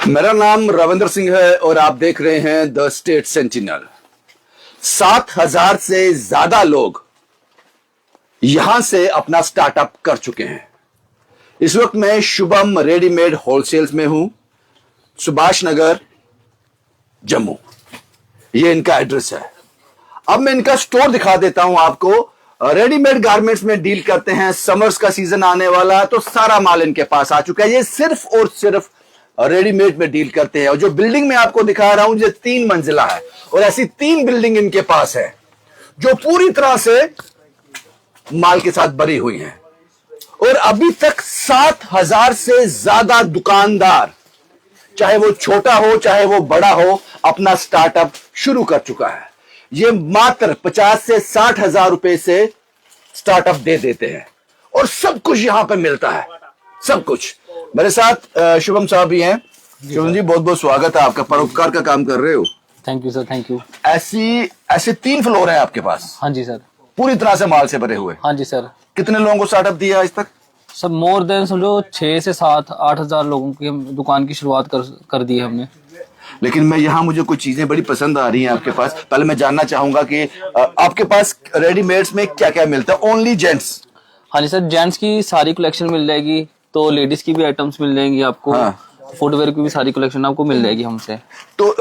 मेरा नाम रविंद्र सिंह है और आप देख रहे हैं द स्टेट सेंटिनल। 7,000 से ज्यादा लोग यहां से अपना स्टार्टअप कर चुके हैं। इस वक्त मैं शुभम रेडीमेड होलसेल्स में हूं, सुभाष नगर, जम्मू। ये इनका एड्रेस है। अब मैं इनका स्टोर दिखा देता हूं आपको। रेडीमेड गारमेंट्स में डील करते हैं। समर्स का सीजन आने वाला है तो सारा माल इनके पास आ चुका है। ये सिर्फ और सिर्फ रेडीमेड में डील करते हैं। और जो बिल्डिंग में आपको दिखा रहा हूं ये 3 मंजिला है और ऐसी 3 बिल्डिंग इनके पास है जो पूरी तरह से माल के साथ भरी हुई हैं। और अभी तक 7,000 से ज्यादा दुकानदार, चाहे वो छोटा हो चाहे वो बड़ा हो, अपना स्टार्टअप शुरू कर चुका है। ये मात्र 50 से 60,000 रुपए से स्टार्टअप दे देते हैं और सब कुछ यहां पर मिलता है, सब कुछ। मेरे साथ शुभम साहब भी हैं। शुभम जी, बहुत बहुत स्वागत है आपका। परोपकार का काम कर रहे हो। Thank you sir, thank you. ऐसे 3 फ्लोर हैं आपके पास। हाँ जी सर। पूरी तरह से माल से भरे हुए। हाँ जी सर। कितने लोगों को स्टार्टअप दिया आज तक? सर मोर देन समझो 6 से 7-8 हजार लोगों की दुकान की शुरुआत कर दी है हमने। लेकिन मैं यहाँ, मुझे कुछ चीजें बड़ी पसंद आ रही हैं आपके पास। पहले मैं जानना चाहूंगा कि आपके पास रेडीमेड्स में क्या क्या मिलता है? Only gents? हाँ जी सर, जेंट्स की सारी कलेक्शन मिल जाएगी, तो लेडीज की भी आइटम्स मिल जाएंगी आपको। हाँ। फुटवेयर की भी सारी कलेक्शन आपको मिल जाएगी हमसे। तो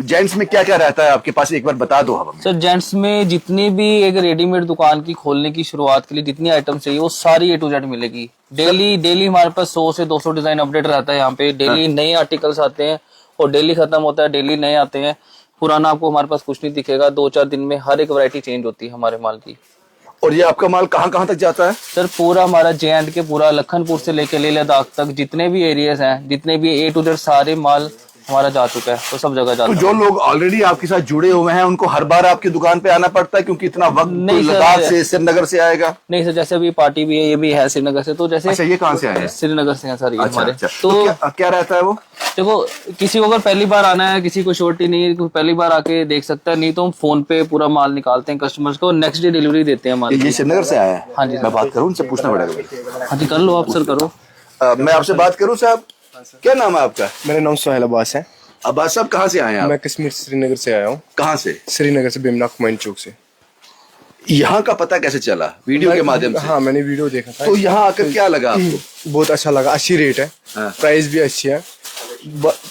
जेंट्स में क्या क्या रहता है आपके पास, एक बार बता दो हमें। सर जेंट्स में जितनी भी एक रेडीमेड दुकान की खोलने की शुरुआत के लिए जितनी आइटम चाहिए वो सारी A to Z मिलेगी। डेली हमारे पास 100 से 200 डिजाइन अपडेट रहता है यहाँ पे। डेली नए आर्टिकल्स आते हैं और डेली खत्म होता है, डेली नए आते हैं। पुराना आपको हमारे पास कुछ नहीं दिखेगा। 2-4 दिन में हर एक वैरायटी चेंज होती है हमारे माल की। और ये आपका माल कहाँ कहाँ तक जाता है? सर पूरा हमारा J&K के पूरा लखनपुर से लेकर लेह लद्दाख तक जितने भी एरियाज हैं, जितने भी A to Z सारे माल हमारा जा चुका है, तो सब जगह जाता है। तो जो लोग ऑलरेडी आपके साथ जुड़े हुए हैं उनको हर बार आपकी दुकान पे आना पड़ता है, क्योंकि इतना वक्त नहीं सर, लद्दाख से, श्रीनगर से आएगा? नहीं सर, जैसे अभी पार्टी भी है, ये भी है श्रीनगर से। तो जैसे अच्छा, ये कहाँ से आए हैं? श्रीनगर से हैं सर ये अच्छा, हमारे। अच्छा। तो क्या रहता है वो? देखो, किसी को अगर पहली बार आना है, किसी को श्योरिटी नहीं है, पहली बार आके देख सकता है। नहीं तो हम फोन पे पूरा माल निकालते हैं कस्टमर्स को, नेक्स्ट डे डिलीवरी देते हैं हमारे। ये श्रीनगर से आया है? हाँ जी। मैं बात करूँ, उनसे पूछना पड़ेगा। हाँ जी, कर लो आप सर, करो। मैं आपसे बात करूँ साहब, क्या नाम है आपका? मेरा नाम सोहेल अब्बास है। अब्बास साहब, कहाँ से आए हैं आप? मैं कश्मीर श्रीनगर से आया हूँ। कहाँ से? श्रीनगर से, बिमना कुमाइन चौक से। यहाँ का पता कैसे चला? वीडियो के माध्यम से? हाँ, मैंने वीडियो देखा था। तो यहाँ आकर क्या लगा आपको? बहुत अच्छा लगा, अच्छी रेट है। हाँ। प्राइस भी अच्छी है,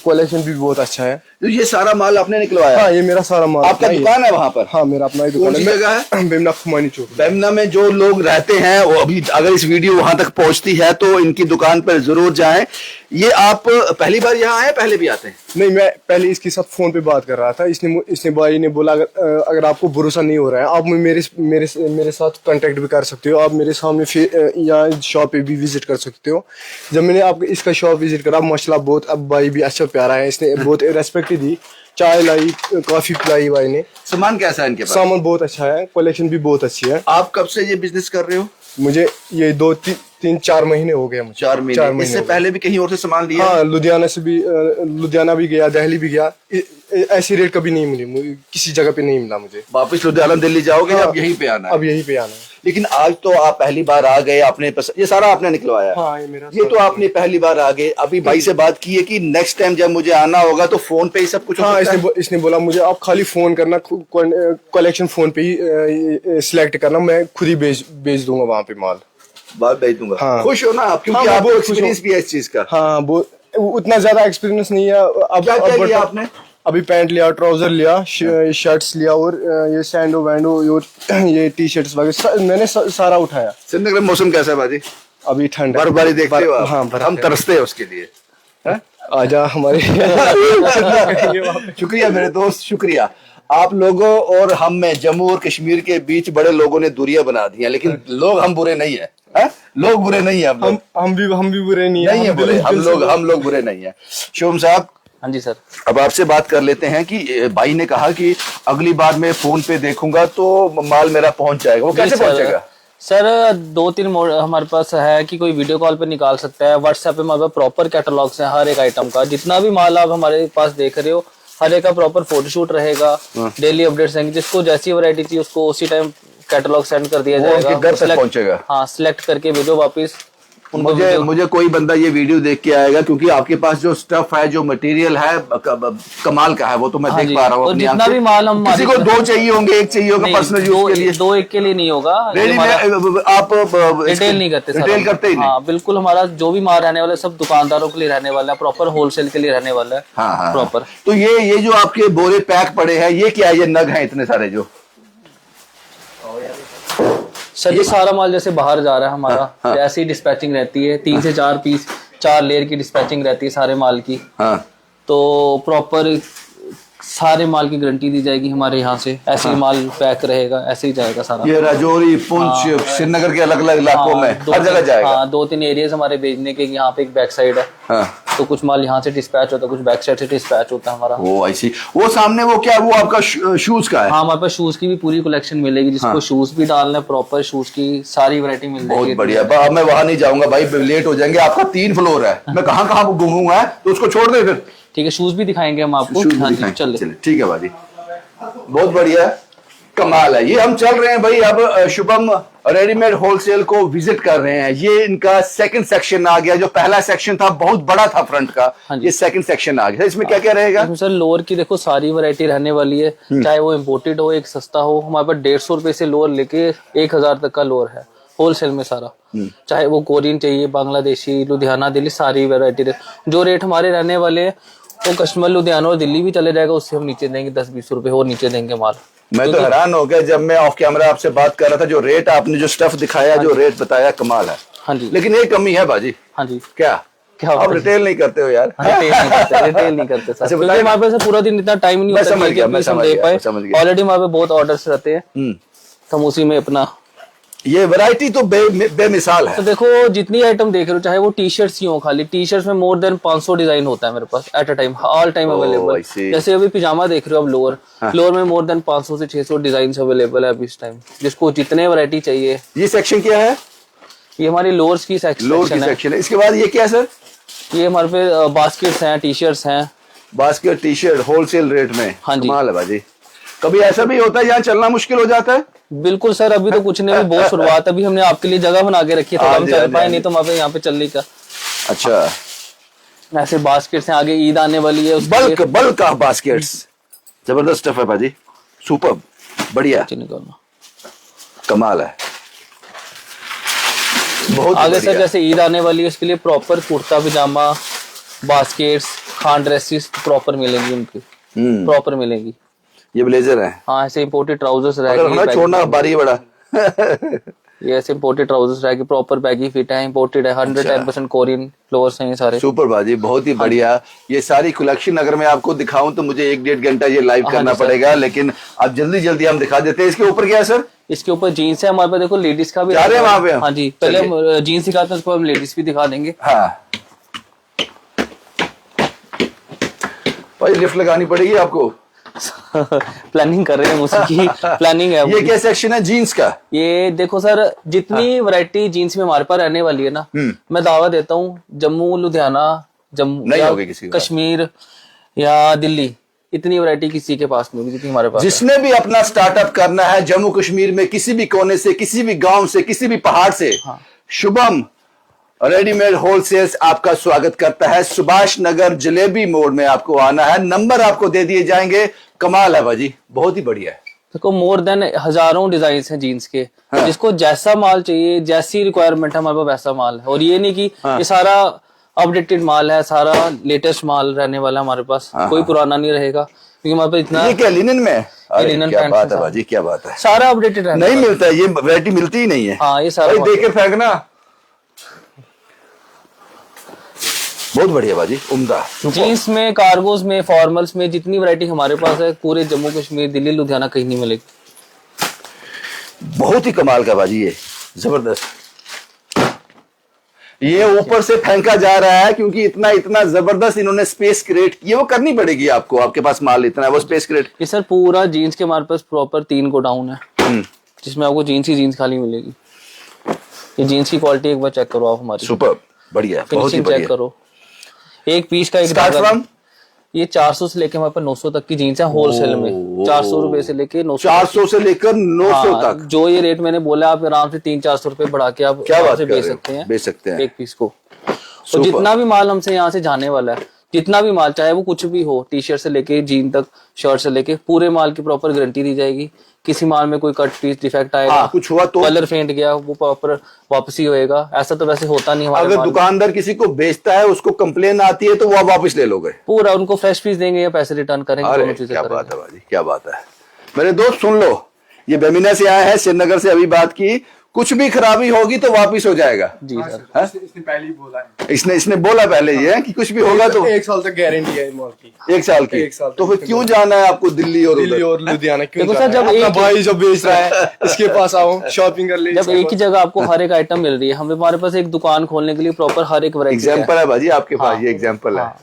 कलेक्शन भी बहुत अच्छा है। तो ये सारा माल आपने निकलवाया? हाँ, ये मेरा सारा माल। आपका दुकान है वहाँ पर? हाँ, मेरा अपना ही दुकान कौन सी जगह है? बिमना कुमाइन चौक। बेमना में जो लोग रहते हैं वो अभी, अगर इस वीडियो वहां तक पहुंचती है तो इनकी दुकान पर जरूर जाएं। ये आप पहली बार यहाँ आए, पहले भी आते हैं? नहीं, मैं पहले इसके साथ फोन पे बात कर रहा था। इसने भाई ने बोला अगर आपको भरोसा नहीं हो रहा है, आप मेरे साथ कांटेक्ट भी कर सकते हो। आप मेरे सामने यहाँ शॉप पे भी विजिट कर सकते हो। जब मैंने आपको इसका शॉप विजिट करा, माशाल्लाह बहुत, अब भाई भी अच्छा प्यारा है। इसने बहुत रेस्पेक्ट दी, चाय लाई, कॉफी पिलाई भाई ने। सामान कैसा है इनके पास? सामान बहुत अच्छा है, कलेक्शन भी बहुत अच्छी है। आप कब से ये बिजनेस कर रहे हो? मुझे ये 2-3-4 महीने हो गए। मुझे 4 महीने। इससे पहले भी कहीं और से सामान लिया? हाँ, लुधियाना भी गया, दिल्ली भी गया। ऐसी रेट कभी नहीं मिली मुझे, किसी जगह पे नहीं मिला मुझे। वापस लुधियाना दिल्ली जाओगे? हाँ, अब यहीं पे आना है? अब यहीं पे आना है। लेकिन आज तो आप पहली बार आ गए, आपने ये सारा आपने निकलवाया? हाँ, ये मेरा। ये तो आपने पहली बार आ गए। अभी भाई से बात की है कि नेक्स्ट टाइम जब मुझे आना होगा तो फोन पे ही सब कुछ हो हाँ, सकता है? इसने बोला मुझे आप खाली फोन करना, कलेक्शन फोन पे ही सिलेक्ट करना, मैं खुद ही भेज दूंगा वहाँ पे माल। बात भेज दूंगा। हाँ। खुश हो ना आप, क्योंकि हाँ, आपको बहुत खुश एक्सपीरियंस भी है इस चीज का। हाँ, वो उतना ज्यादा एक्सपीरियंस नहीं है। अब क्या लिया आपने? अभी पैंट लिया, ट्राउजर लिया, शर्ट्स लिया और ये सैंडो वैंडो और ये टी शर्ट्स वगैरह मैंने सारा उठाया। श्रीनगर में मौसम कैसा है बाजी? अभी ठंड है। बर्फबारी देखते हो आप? हाँ, हम तरसते हैं उसके लिए। आजा हमारे। शुक्रिया मेरे दोस्त, शुक्रिया। आप लोगों और हम में, जम्मू और कश्मीर के बीच बड़े लोगों ने दूरियां बना दी हैं, लेकिन लोग हम बुरे नहीं है। लोग बुरे नहीं है। हम भी बुरे नहीं है। हम लोग बुरे नहीं है। शुभम साहब। हाँ जी सर। अब आपसे बात कर लेते हैं कि भाई ने कहा कि अगली बार मैं फोन पे देखूंगा तो माल मेरा पहुंच जाएगा। वो कैसे पहुंचेगा? सर 2-3 मोड हमारे पास है कि कोई वीडियो कॉल पे निकाल सकता है। व्हाट्सएप पे हमारे पास प्रॉपर कैटलॉग्स है हर एक आइटम का। जितना भी माल आप हमारे पास देख रहे हो, हर एक का प्रॉपर फोटोशूट रहेगा, डेली अपडेट्स रहेंगे। जिसको जैसी वैरायटी चाहिए उसको उसी टाइम कैटलॉग सेंड कर दिया जाएगा। घर तक पहुंचेगा। हाँ, सिलेक्ट करके भेजो वापिस, उनको मुझे कोई बंदा ये वीडियो देख के आएगा, क्योंकि आपके पास जो स्टफ है, जो मटेरियल है, कमाल का है, वो तो मैं हाँ देख जी, पा रहा हूँ और अपनी जितना आंख से। भी माल हम किसी को 2 चाहिए होंगे, 1 चाहिए होगा पर्सनल यूज के लिए, 2 1 के लिए नहीं होगा। रेडी में आप रिटेल नहीं करते सर, रिटेल करते ही नहीं। हाँ बिल्कुल, हमारा जो भी माल रहने वाला है सब दुकानदारों के लिए रहने वाला है, प्रॉपर होलसेल के लिए रहने वाला है। हाँ, प्रॉपर। तो ये जो आपके बोरे पैक पड़े हैं, ये क्या है? ये नग हैं इतने सारे जो सर ये सारा माल जैसे बाहर जा रहा है हमारा, हाँ। ऐसी डिस्पैचिंग रहती है, 3 से 4 पीस, 4 लेयर की डिस्पैचिंग रहती है सारे माल की। हाँ, तो प्रॉपर सारे माल की गारंटी दी जाएगी हमारे यहाँ से, ऐसे ही माल पैक रहेगा, ऐसे ही जाएगा सारा। ये राजौरी, पुंछ, श्रीनगर के अलग अलग इलाकों में हर जगह जाएगा। हाँ 2-3 एरियाज हमारे भेजने के, यहाँ पे एक बैक साइड है, हाँ। तो कुछ माल यहाँ से डिस्पैच होता है, कुछ बैक साइड से डिस्पैच होता है हमारा। वो ऐसी, वो सामने वो क्या, वो आपका शूज का है? हाँ हमारे पास शूज की भी पूरी कलेक्शन मिलेगी, जिसको शूज भी डालना है, प्रॉपर शूज की सारी वैरायटी मिल जाएगी। बहुत बढ़िया। अब मैं वहां नहीं जाऊंगा भाई, लेट हो जाएंगे। आपका 3 फ्लोर है, मैं कहाँ कहाँ घूमूंगा, तो उसको छोड़ दे फिर। ठीक है, शूज भी दिखाएंगे हम आपको। शूज हाँ दिखाएं। जी चले। चलिए ठीक है भाजी, बहुत बढ़िया, कमाल है। ये हम चल रहे हैं भाई, अब शुभम रेडीमेड होलसेल को विजिट कर रहे हैं। ये इनका सेकंड सेक्शन आ गया। जो पहला सेक्शन था बहुत बड़ा था फ्रंट का, हाँ जी। ये सेकंड सेक्शन आ गया। इसमें क्या क्या रहेगा? इसमें सर लोअर की देखो सारी वैरायटी रहने वाली है, चाहे वो इम्पोर्टेड हो, एक सस्ता हो। हमारे पास 150 रुपए से लोअर लेके 1000 तक का लोअर है होलसेल में सारा। चाहे वो कोरियन चाहिए, बांग्लादेशी, लुधियाना, दिल्ली, सारी वैरायटी। जो रेट हमारे रहने वाले हैं वो कस्टमर लुधियाना और दिल्ली भी चले जाएगा, उससे हम नीचे देंगे 10-20 रुपए और नीचे देंगे माल। मैं तो हैरान हो गया जब मैं ऑफ कैमरा आपसे बात कर रहा था। जो रेट आपने, जो स्टफ दिखाया, जो रेट बताया, कमाल है। हाँ जी, लेकिन एक कमी है बाजी। हाँ जी। क्या आप रिटेल नहीं करते हो यार? रिटेल नहीं करते सर, अच्छा, क्योंकि हमारे पास पूरा दिन इतना टाइम नहीं मैं होता समझ कि गया, मैं हम समझ दे गया, पाए। मैं समझ गया। ऑलरेडी हमारे पास बहुत ऑर्डर्स रहते हैं, तो हम उसी में अपना। ये वैरायटी तो बेमिसाल है। तो देखो जितनी आइटम देख रहे हो, चाहे वो टी शर्ट्स ही हो, खाली टी शर्ट्स में मोर देन 500 डिजाइन होता है मेरे पास at a time, all time available. I see। जैसे अभी पिजामा देख रहे हो, अब लोअर में मोर देन 500 से 600 डिजाइन अवेलेबल है अभी इस टाइम, जिसको जितने वैरायटी चाहिए। ये सेक्शन क्या है? ये हमारी लोअर्स की लोअर की सेक्शन है। सेक्शन है। इसके बाद ये क्या है सर? ये हमारे पे बास्केट्स हैं, टी शर्ट्स हैं। Basket, T shirt wholesale rate में। हाँ जी। कमाल है बाजी। कभी ऐसा भी होता है यहाँ चलना मुश्किल हो जाता है? बिल्कुल सर, अभी तो कुछ नहीं, अभी बहुत शुरुआत। अभी हमने आपके लिए जगह बना के रखी है, तो हाँ हम जी, चल हाँ जी, पाए, हाँ नहीं जी। तो हमारे यहाँ पे चलने का। अच्छा, ऐसे बास्केट्स हैं, आगे ईद आने वाली है, उसके लिए- बल्क ऑफ बास्केट्स। जबरदस्त स्टफ है बाजी, सुपर, बढ़िया, निकालना। कमाल है, बहुत आगे सर बढ़िया। जैसे ईद आने वाली है, उसके लिए प्रॉपर कुर्ता पजामा, बास्केट्स, खान ड्रेसेस प्रॉपर मिलेंगी उनकी, प्रॉपर मिलेंगी। ये ब्लेजर है। हाँ ऐसे इम्पोर्टेड ट्राउजर्स अगर हमें रहेगी, छोड़ना बारी बड़ा। ये ऐसे इम्पोर्टेड ट्राउजर्स रहेगी, प्रॉपर बैगी फिट है, इम्पोर्टेड है, 110% कोरियन फ्लोर्स हैं ये सारे। सुपर बाजी, बहुत ही बढ़िया। ये सारी कलेक्शन अगर मैं आपको दिखाऊं तो मुझे 1-1.5 घंटा ये लाइव करना पड़ेगा, लेकिन अब जल्दी जल्दी हम दिखा देते हैं। इसके ऊपर क्या है सर? इसके ऊपर जीन्स है हमारे पास, देखो लेडीज का भी जा रहे हैं वहां पे हम? हाँ जी, पहले हम जीन्स दिखाते हैं, उसके बाद हम लेडीज भी दिखा देंगे। हाँ भाई, लिफ्ट लगानी पड़ेगी आपको। प्लानिंग कर रहे हैं, उसकी प्लानिंग है। ये क्या सेक्शन है जीन्स का? ये देखो सर, जितनी वैरायटी जीन्स में हमारे पास रहने वाली है ना, मैं दावा देता हूँ जम्मू, लुधियाना, जम्मू नहीं या होगी किसी के पास। कश्मीर या दिल्ली, इतनी वैरायटी किसी के पास नहीं होगी जितनी हमारे पास है। जिसने भी अपना स्टार्टअप करना है जम्मू कश्मीर में, किसी भी कोने से, किसी भी गांव से, किसी भी पहाड़ से, शुभम रेडीमेड होलसेल्स आपका स्वागत करता है। सुभाष नगर जलेबी मोड़ में आपको आना है, नंबर आपको दे दिए जाएंगे। कमाल है भाजी, बहुत ही बढ़िया है। देखो मोर देन हजारों डिजाइन हैं जीन्स के, जिसको जैसा माल चाहिए, जैसी रिक्वायरमेंट है हमारे पास वैसा माल है। और ये नहीं कि ये सारा अपडेटेड माल है, सारा लेटेस्ट माल रहने वाला है हमारे पास, कोई पुराना नहीं रहेगा, क्योंकि हमारे पास इतना। ये क्या लिनन में? अरे लिनन क्या पैंट बात है है भाजी, क्या बात है। सारा अपडेटेड रहने नहीं मिलता है, ये वैरायटी मिलती ही नहीं है। हाँ ये सारा भाई देख के फेंकना। बहुत बढ़िया बाजी, उम्दा। जीन्स में, कार्गोज में, फॉर्मल्स में, जितनी वैरायटी हमारे पास है पूरे जम्मू कश्मीर, दिल्ली, लुधियाना कहीं नहीं मिलेगी। बहुत ही कमाल का बाजी, ये जबरदस्त। ये ऊपर से फेंका जा रहा है क्योंकि इतना इतना जबरदस्त इन्होंने स्पेस क्रिएट की है। वो करनी पड़ेगी आपको, आपके पास माल इतना है, वो स्पेस क्रिएट। ये सर पूरा जीन्स के हमारे पास प्रॉपर 3 गोडाउन है, जिसमें आपको जीन्स ही जीन्स खाली मिलेगी। ये जीन्स की क्वालिटी एक बार चेक करो आप हमारी, सुपर, बढ़िया, बहुत ही फिनिशिंग चेक बढ़िया। करो। एक पीस का एक स्टार्ट फ्रॉम? ये 400 से लेके हमारे पास 900 तक की जीन्स है होलसेल में, 400 रुपए से लेके 900 400 से लेकर 900 हाँ, तक। जो ये रेट मैंने बोला आप आराम से 300-400 रुपए बढ़ा के आप क्या बात से कर रहे बेच हो? सकते हैं, बेच सकते हैं एक पीस को। और जितना भी माल हमसे यहाँ से जाने वाला है, जितना भी माल चाहे वो कुछ भी हो, टी शर्ट से लेके जीन तक, शर्ट से लेके पूरे माल की प्रॉपर गारंटी दी जाएगी। किसी माल में कोई कट पीस डिफेक्ट आएगा, हाँ, कुछ हुआ तो कलर फेंट गया, वो प्रॉपर वापसी होएगा। ऐसा तो वैसे होता नहीं हमारे अगर माल में। दुकानदार किसी को बेचता है, उसको कंप्लेन आती है तो वो आप वापस ले लोगे? पूरा उनको फ्रेश पीस देंगे या पैसे रिटर्न करेंगे, अरे दोनों चीजें क्या करेंगे। बात है भाजी, क्या बात है। मेरे दोस्त सुन लो, ये बेमिना से आया है, श्रीनगर से अभी बात की, कुछ भी खराबी होगी तो वापिस हो जाएगा। जी सर, हाँ? इसने पहले ही बोला है, इसने बोला पहले ही है कि कुछ भी होगा तो 1 साल तक गारंटी है माल की। 1 साल की। 1 साल तो फिर क्यों जाना है आपको दिल्ली और दिल्ली उधर? और लुधियाना क्यों देखो जाना सर, जब है? अपना एक- भाई जब बेच रहा है इसके पास आओ, शॉपिंग कर ले। जब एक ही जगह आपको हर एक आइटम मिल रही है, हमारे पास एक दुकान खोलने के लिए प्रॉपर हर एक वैरायटी है। एग्जाम्पल है भाजी आपके पास, ये एग्जाम्पल है।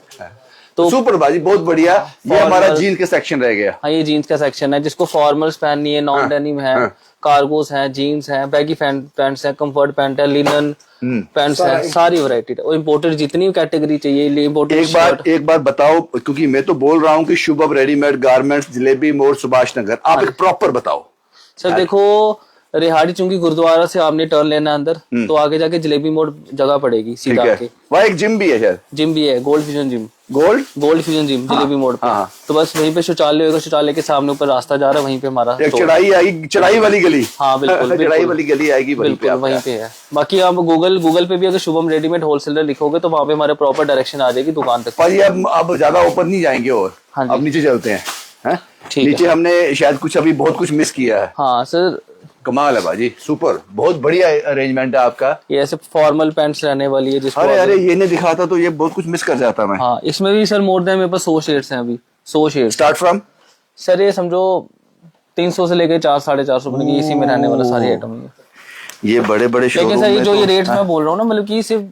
तो सुपर भाजी, बहुत बढ़िया। ये हमारा जीन का सेक्शन रह गया। हाँ, ये जीन्स का सेक्शन है, जिसको फॉर्मल्स पहननी है, नॉन डेनिम है, कार्गोस है, जीन्स है, बैगी पैंट्स है, कंफर्ट पैंट है, लिनन पैंट्स है, सारी वैरायटी है। और इम्पोर्टेड जितनी कैटेगरी चाहिए, इम्पोर्टेड एक बार बताओ, क्योंकि मैं तो बोल रहा हूँ कि शुभम रेडीमेड गारमेंट्स, जलेबी मोड़, सुभाष नगर, आप एक प्रॉपर बताओ। सर देखो, रिहाड़ी चुंगी गुरुद्वारा से आपने टर्न लेना है अंदर, तो आगे जाके जलेबी मोड़ जगह पड़ेगी, ठीक सीधा है, आके वहाँ एक जिम भी है शायद, जिम भी है, gold fusion gym, gold fusion gym jalebi मोड़ पे। हाँ। तो बस वहीं पे शौचालय होगा, शौचालय के सामने ऊपर रास्ता जा रहा है, वहीं पे हमारा एक store। चढ़ाई आएगी, चढ़ाई वाली गली। हाँ बिल्कुल, चढ़ाई वाली गली आएगी, वहीं पे बिल्कुल आपका। वहीं पे है। बाकी आप गूगल पे भी अगर शुभम रेडीमेड होलसेलर लिखोगे तो वहाँ पे हमारे प्रॉपर डायरेक्शन आ जाएगी दुकान तक। पर ये अब ज्यादा ऊपर नहीं जाएंगे और हाँ जी। अब नीचे चलते हैं, हैं? ठीक है। नीचे हमने शायद कुछ अभी बहुत कुछ मिस किया है। हाँ सर, कमाल है बाजी, सुपर, बहुत बढ़िया अरेंजमेंट है आपका। ये ऐसे फॉर्मल पैंट्स रहने वाली है जिसको अरे ये नहीं दिखाता तो ये बहुत कुछ मिस कर जाता मैं। हाँ, इसमें भी सर मोर देन मेरे पास 100 शेड्स हैं अभी, 100 शेड्स। स्टार्ट फ्रॉम सर ये समझो 300 से लेके 400-450 रुपए की इसी में रहने वाला सारी आइटम है। ये बड़े बड़े लेकिन सर ये जो ये रेट्स मैं बोल रहा हूँ ना, मतलब कि सिर्फ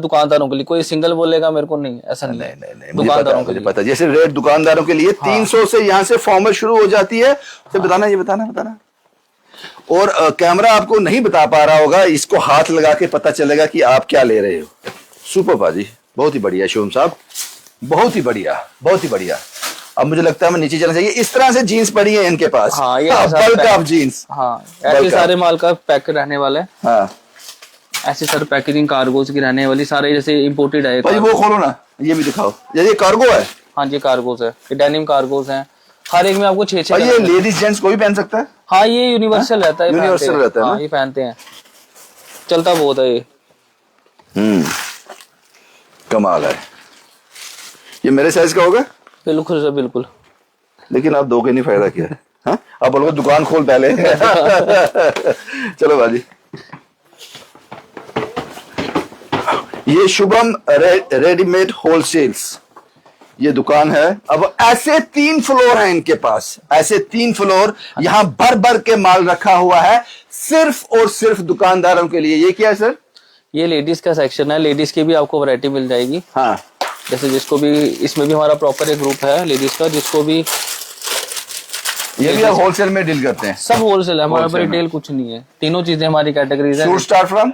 दुकानदारों के लिए, कोई सिंगल बोलेगा मेरे को नहीं, ऐसा नहीं है। नहीं, दुकानदारों के मुझे लिए पता है। जैसे रेट दुकानदारों के लिए 300 से यहाँ से फॉर्मल शुरू हो जाती है। तो बताना, ये बताना। और कैमरा आपको नहीं बता पा रहा होगा, इसको हाथ लगा के पता चलेगा कि आप क्या ले रहे हो। सुपर भाजी, बहुत ही बढ़िया शुभम साहब, बहुत ही बढ़िया। अब मुझे लगता है मैं नीचे चलना चाहिए। इस तरह से जीन्स पड़ी है इनके पास। हाँ, ये बल्क ऑफ जीन्स। हाँ, ऐसे सारे माल का पैक रहने वाला है। हाँ ऐसे सर पैकेजिंग कार्गोज की रहने वाली, सारे जैसे इम्पोर्टेड है। भाई वो खोलो ना, ये भी दिखाओ। ये कार्गो है? हाँ जी, कार्गोज है, ये डेनिम कार्गोज हैं। हर एक में आपको 6-6 भाई ये लेडीज जेंट्स कोई पहन सकता है? हाँ, ये यूनिवर्सल रहता है, यूनिवर्सल रहता है हाँ, ना? ये पहनते हैं, चलता बहुत है ये। कमाल है। ये मेरे साइज का होगा? बिल्कुल सर, बिल्कुल। लेकिन आप 2 के नहीं फायदा किया। हाँ, आप बोलोगे दुकान खोल पहले। चलो बाजी, ये शुभम रेडीमेड होलसेल्स, ये दुकान है। अब ऐसे 3 फ्लोर हैं इनके पास, ऐसे 3 फ्लोर। यहाँ भर के माल रखा हुआ है सिर्फ और सिर्फ दुकानदारों के लिए। ये क्या है सर? ये लेडीज का सेक्शन है, लेडीज की भी आपको वैरायटी मिल जाएगी। हाँ, जैसे जिसको भी, इसमें भी हमारा प्रॉपर एक ग्रुप है लेडीज का, जिसको भी ये भी आप होलसेल में डील करते हैं? सब होलसेल है हमारे पर, Wholesale में। रिटेल कुछ नहीं है, तीनों चीजें हमारी कैटेगरीज है। सूट स्टार्ट फ्रॉम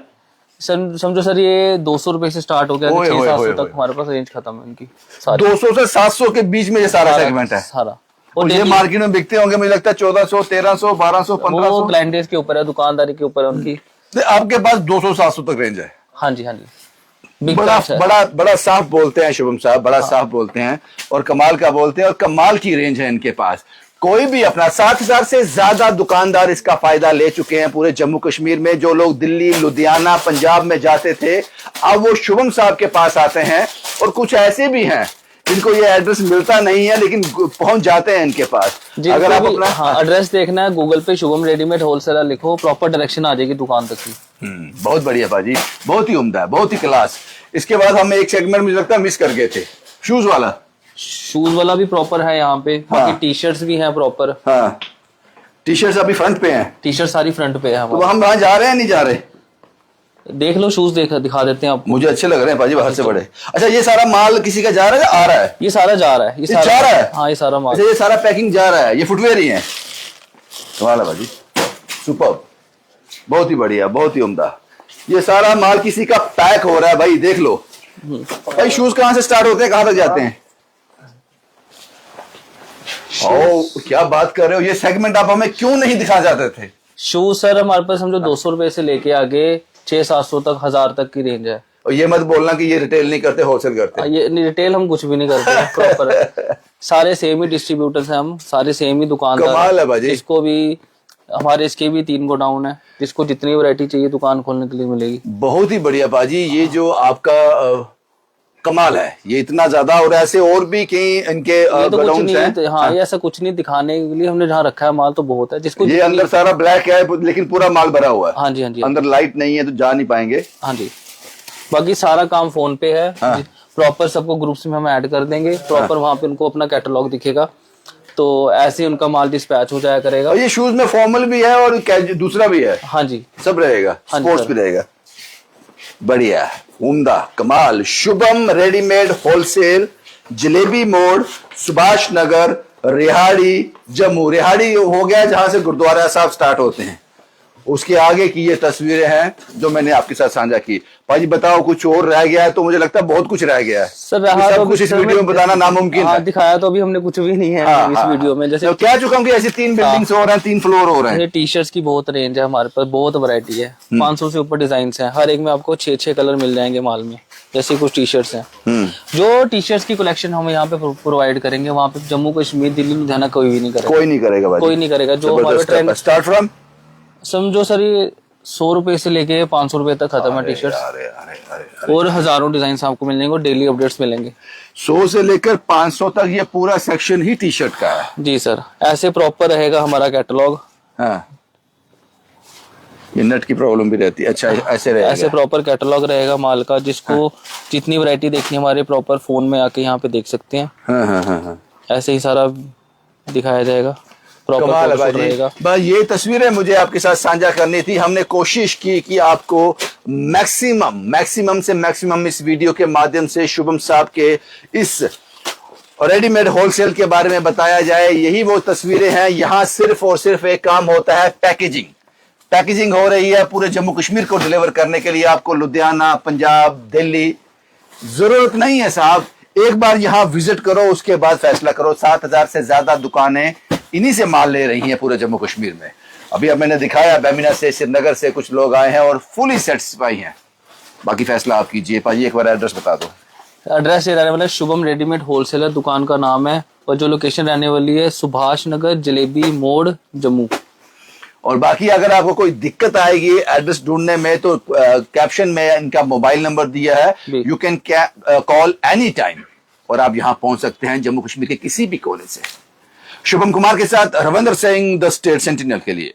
सर समझो सर, ये 200 रुपए से स्टार्ट हो गया, ओए, 600-700 ओए, तक हमारे पास रेंज खत्म है इनकी सारी। 200 से 700 के बीच में ये सारा सेगमेंट है। सारा। और ये daily- मार्केट में बिकते होंगे मुझे लगता है 1400, 1300, 1200, वो 1500। क्लाइंटेज के ऊपर है, दुकानदारी के ऊपर है उनकी। तो आपके पास 200-700 तक रेंज है। हाँ जी, हाँ जी, बिग बड़ा पैच है। बड़ा साफ बोलते हैं शुभम साहब, बड़ा साफ बोलते हैं और कमाल का बोलते हैं, और कमाल की रेंज है इनके पास। कोई भी अपना 7,000 से ज्यादा दुकानदार इसका फायदा ले चुके हैं पूरे जम्मू कश्मीर में। जो लोग दिल्ली, लुधियाना, पंजाब में जाते थे, अब वो शुभम साहब के पास आते हैं। और कुछ ऐसे भी हैं जिनको ये एड्रेस मिलता नहीं है लेकिन पहुंच जाते हैं इनके पास। अगर आप अपना हाँ, एड्रेस देखना है गूगल पे शुभम रेडीमेड होलसेलर लिखो, प्रॉपर डायरेक्शन आ जाएगी दुकान तक की। बहुत बढ़िया बाजी, बहुत ही उम्दा, बहुत ही क्लास। इसके बाद हम एक सेगमेंट मुझे लगता है मिस कर गए थे, शूज वाला। शूज वाला भी प्रॉपर है यहाँ पे, बाकी टी शर्ट्स भी हैं प्रॉपर। हाँ, टी शर्ट्स अभी फ्रंट पे हैं। टी शर्ट सारी फ्रंट पे है तो हमारे। हम वहां जा रहे हैं नहीं जा रहे? देख लो शूज, दिखा देते हैं आपको। मुझे अच्छे लग रहे हैं भाजी, बाहर से बड़े। अच्छा, ये सारा माल किसी का जा रहा है या आ रहा है? ये सारा जा रहा है, ये जा रहा है? हाँ, ये सारा माल। अच्छा, ये सारा पैकिंग जा रहा है, ये फुटवेयर ही है। कमाल है भाजी, सुपर, बहुत ही बढ़िया, बहुत ही उम्दा। ये सारा माल किसी का पैक हो रहा है भाई, देख लो। भाई शूज कहाँ से स्टार्ट होते हैं, कहाँ तक जाते हैं? ओ क्या बात कर रहे हो, ये सेगमेंट आप हमें क्यों नहीं दिखा जाते थे? शूज सर हमारे पास समझो 200 रुपए से लेके आगे 600-700 तक 1000 तक की रेंज है। और ये मत बोलना कि ये रिटेल नहीं करते, होलसेल करते। ये रिटेल हम कुछ भी नहीं करते प्रॉपर सारे सेम ही डिस्ट्रीब्यूटर्स हैं, हम सारे सेम ही दुकानदार कमाल है भाजी। जिसको भी हमारे इसके भी 3 गोडाउन है, जिसको जितनी वैरायटी चाहिए दुकान खोलने के लिए मिलेगी। बहुत ही बढ़िया बाजी, ये जो आपका कमाल है, ये इतना ज्यादा। और ऐसे और भी कई इनके ये तो कुछ गोडाउन्स नहीं हैं। है, हाँ ये ऐसा कुछ नहीं दिखाने के लिए हमने जहाँ रखा है माल तो बहुत है, जिसको ये अंदर सारा ब्लैक है लेकिन पूरा माल भरा हुआ है। हाँ जी, हाँ जी, अंदर लाइट नहीं है तो जा नहीं पाएंगे। हाँ जी। बाकी सारा काम फोन पे है, प्रॉपर सबको ग्रुप्स में हम ऐड कर देंगे, प्रॉपर वहाँ पे उनको अपना कैटलॉग दिखेगा, तो ऐसे ही उनका माल डिस्पैच हो जाया करेगा। और ये शूज में फॉर्मल भी है और दूसरा भी है। हाँ जी, सब रहेगा, हाँ जी, स्पोर्ट्स सर। भी रहेगा। बढ़िया, उम्दा, कमाल। शुभम रेडीमेड होलसेल, जलेबी मोड़, सुभाष नगर, रिहाड़ी, जम्मू। रिहाड़ी हो गया जहां से गुरुद्वारा साहब स्टार्ट होते हैं, उसके आगे की ये तस्वीरें हैं जो मैंने आपके साथ साझा की। भाई बताओ, कुछ और रह गया है? तो मुझे लगता है बहुत कुछ रह गया है सर रहा सब तो कुछ इस वीडियो में बताना नामुमकिन है। दिखाया तो अभी हमने कुछ भी नहीं है हाँ, इस हाँ, वीडियो में। जैसे तो कह चुका हूँ कि ऐसी 3 बिल्डिंग्स हो रहे हैं, 3 फ्लोर हो रहे हैं। टी शर्ट्स की बहुत रेंज है हमारे पास, बहुत वैरायटी है, 500 से ऊपर डिजाइन है, हर एक में आपको 6-6 कलर मिल जाएंगे माल में। जैसे कुछ टी शर्ट्स हैं, जो टी शर्ट्स की कलेक्शन हम यहाँ पे प्रोवाइड करेंगे, वहाँ पे जम्मू कश्मीर, दिल्ली, लुधियाना कोई भी नहीं करेगा। कोई नहीं करेगा भाई, कोई नहीं करेगा। जो हमारे ट्रेंड स्टार्ट फ्रॉम समझो सर, ये 100 रुपए से लेके 500 रुपए तक खत्म है टी शर्ट, और हजारों डिजाइन आपको मिल जाएंगे और डेली अपडेट्स मिलेंगे। 100 से लेकर 500 तक ये पूरा सेक्शन ही टी शर्ट का है। जी सर, ऐसे प्रॉपर रहेगा हमारा कैटलॉग। हाँ, ये नट की प्रॉब्लम भी रहती है। अच्छा, ऐसे रहेगा, ऐसे प्रॉपर कैटलॉग रहेगा माल का, जिसको जितनी वैरायटी देखनी है हमारे प्रॉपर फोन में आके यहाँ पे देख सकते हैं। हाँ हाँ हाँ हाँ। ऐसे ही सारा दिखाया जाएगा, प्रॉपर कमाल है फोटोशूट भाई। रहेगा। बस ये तस्वीरें मुझे आपके साथ साझा करनी थी। हमने कोशिश की कि आपको मैक्सिमम से मैक्सिमम इस वीडियो के माध्यम से शुभम साहब के इस रेडीमेड होलसेल के बारे में बताया जाए। यही वो तस्वीरें हैं। यहाँ सिर्फ और सिर्फ एक काम होता है, पैकेजिंग हो रही है पूरे जम्मू कश्मीर को डिलीवर करने के लिए। आपको लुधियाना, पंजाब, दिल्ली जरूरत नहीं है साहब, एक बार यहाँ विजिट करो, उसके बाद फैसला करो। 7000 से ज्यादा दुकानें इन्हीं से माल ले रही हैं पूरे जम्मू कश्मीर में। अभी अब मैंने दिखाया, बेमिना से, श्रीनगर से कुछ लोग आए हैं और फुली सेटिस्फाई हैं। बाकी फैसला आप कीजिए। पाजी एक बार एड्रेस बता दो। एड्रेस ये रहने वाला है शुभम रेडीमेड होलसेलर, दुकान का नाम है, और जो लोकेशन रहने वाली है सुभाष नगर, जलेबी मोड़, जम्मू। और बाकी अगर आपको कोई दिक्कत आएगी एड्रेस ढूंढने में, तो कैप्शन में इनका मोबाइल नंबर दिया है, you can call any time, और आप यहां पहुंच सकते हैं जम्मू कश्मीर के किसी भी कोने से। शुभम कुमार के साथ Ravindra Singh, the state sentinel के लिए।